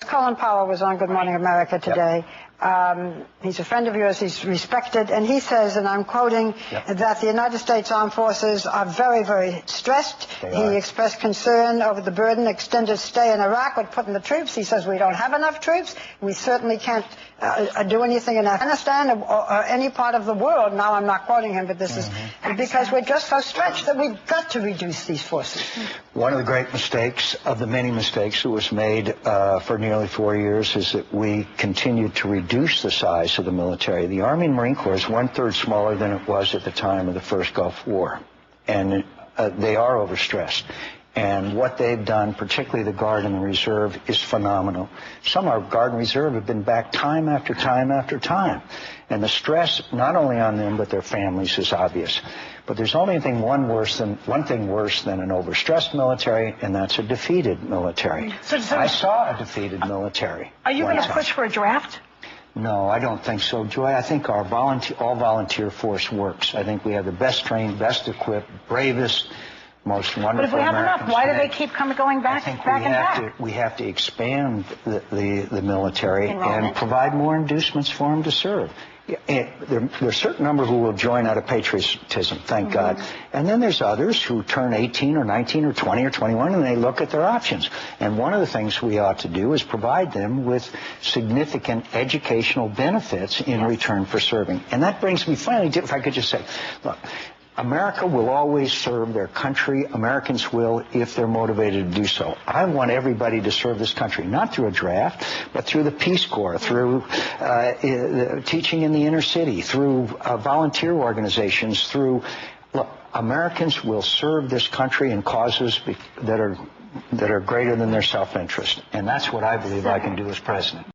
Colin Powell was on Good Morning America today. He's a friend of yours, he's respected, and he says, and I'm quoting, that the United States Armed Forces are very, very stressed. He expressed concern over the burden extended stay in Iraq would put in the troops. He says we don't have enough troops. We certainly can't do anything in Afghanistan or any part of the world. Now I'm not quoting him, but this is because we're just so stretched that we've got to reduce these forces. One of the great mistakes, of the many mistakes that was made for nearly 4 years, is that we continued to reduce the size of the military. The Army and Marine Corps is 1/3 smaller than it was at the time of the first Gulf War, and they are overstressed. And what they've done, particularly the Guard and the Reserve, is phenomenal. Some of our Guard and Reserve have been back time after time after time. And the stress, not only on them, but their families, is obvious. But there's only one thing worse than an overstressed military, and that's a defeated military. So I saw a defeated military. Are you going to push for a draft? No, I don't think so, Joy. I think our all-volunteer force works. I think we have the best trained, best equipped, bravest, most wonderful. But if we have Americans enough, why do today. they keep going back? I think we have to expand the military and provide more inducements for them to serve. There are a certain number who will join out of patriotism, thank God. And then there's others who turn 18 or 19 or 20 or 21 and they look at their options. And one of the things we ought to do is provide them with significant educational benefits in return for serving. And that brings me finally, if I could just say, look, America will always serve their country. Americans will if they're motivated to do so. I want everybody to serve this country, not through a draft, but through the Peace Corps, through teaching in the inner city, through volunteer organizations, through... Look, Americans will serve this country in causes that are greater than their self-interest. And that's what I believe I can do as president.